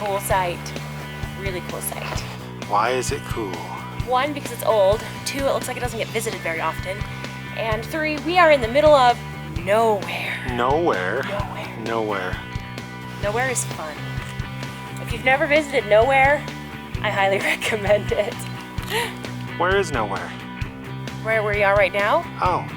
cool site. Really cool site. Why is it cool? 1, because it's old. 2, it looks like it doesn't get visited very often. And 3, we are in the middle of nowhere. Nowhere? Nowhere. Nowhere. Nowhere is fun. If you've never visited nowhere, I highly recommend it. Where is nowhere? Where we are right now? Oh.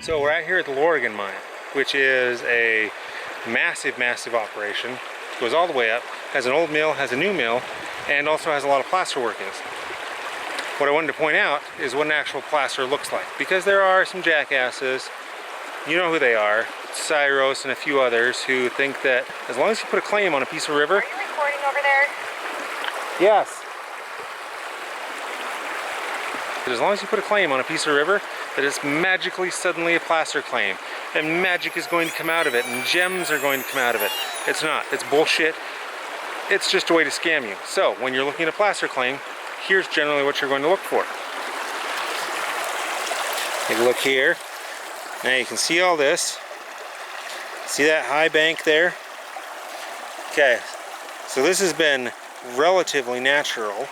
So we're out here at the Larrigon Mine, which is a massive, massive operation. Goes all the way up, has an old mill, has a new mill, and also has a lot of placer workings. What I wanted to point out is what an actual placer looks like, because there are some jackasses, you know who they are, Cyros and a few others, who think that as long as you put a claim on a piece of river... Are you recording over there? Yes. As long as you put a claim on a piece of river, that it's magically suddenly a placer claim, and magic is going to come out of it, and gems are going to come out of it. It's not. It's bullshit. It's just a way to scam you. So when you're looking at a placer claim, here's generally what you're going to look for. Take a look here. Now you can see all this. See that high bank there? Okay, so this has been relatively natural,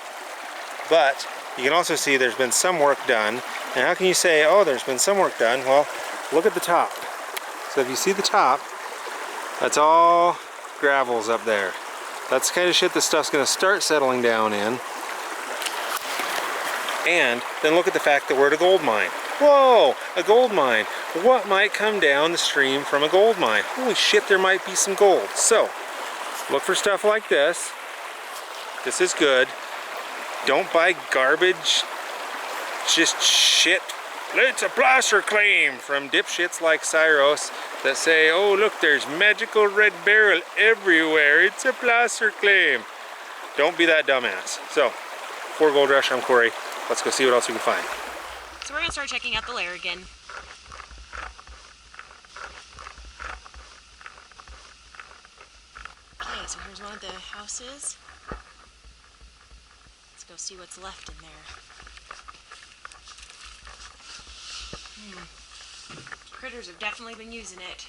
but you can also see there's been some work done. And how can you say, oh, there's been some work done? Well, look at the top. So if you see the top, that's all gravels up there. That's the kind of shit this stuff's going to start settling down in. And then look at the fact that we're at a gold mine. Whoa, a gold mine. What might come down the stream from a gold mine? Holy shit, there might be some gold. So, look for stuff like this. This is good. Don't buy garbage, just shit. It's a placer claim from dipshits like Cyros that say, oh look, there's magical red beryl everywhere. It's a placer claim. Don't be that dumbass. So, for Gold Rush, I'm Corey. Let's go see what else we can find. So we're gonna start checking out the Larrigon. Okay, so here's one of the houses. Let's go see what's left in there. Critters have definitely been using it.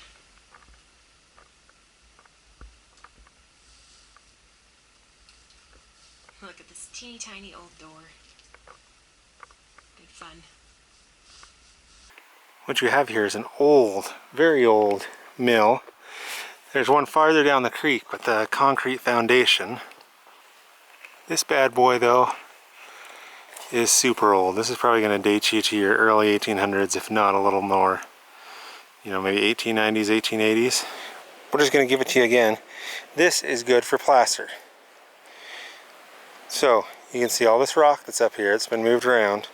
Look at this teeny tiny old door. Good fun. What you have here is an old, very old mill. There's one farther down the creek with a concrete foundation. This bad boy though is super old. This is probably going to date you to your early 1800s, if not a little more. You know, maybe 1890s, 1880s. We're just going to give it to you again. This is good for placer. So, you can see all this rock that's up here. It's been moved around.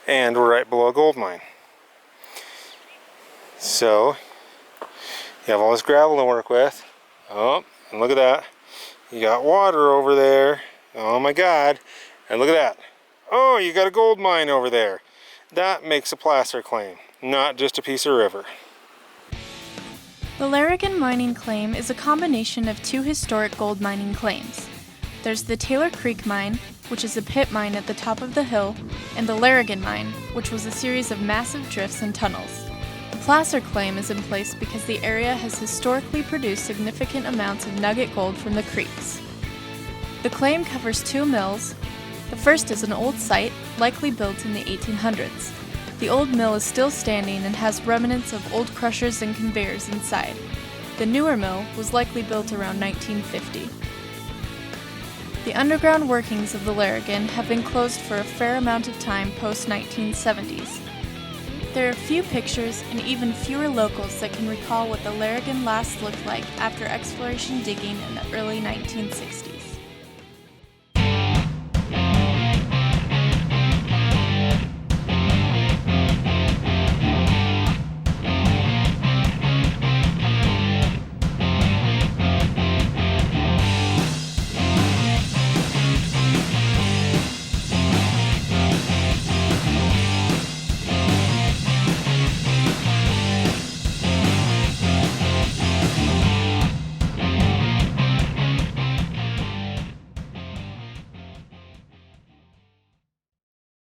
And we're right below a gold mine. So, you have all this gravel to work with. Oh, and look at that. You got water over there. Oh my God. And look at that. Oh, you got a gold mine over there. That makes a placer claim, not just a piece of river. The Larrigon Mining Claim is a combination of 2 historic gold mining claims. There's the Taylor Creek Mine, which is a pit mine at the top of the hill, and the Larrigon Mine, which was a series of massive drifts and tunnels. The placer claim is in place because the area has historically produced significant amounts of nugget gold from the creeks. The claim covers 2 mills. The first is an old site, likely built in the 1800s. The old mill is still standing and has remnants of old crushers and conveyors inside. The newer mill was likely built around 1950. The underground workings of the Larrigon have been closed for a fair amount of time post-1970s. There are few pictures and even fewer locals that can recall what the Larrigon last looked like after exploration digging in the early 1960s.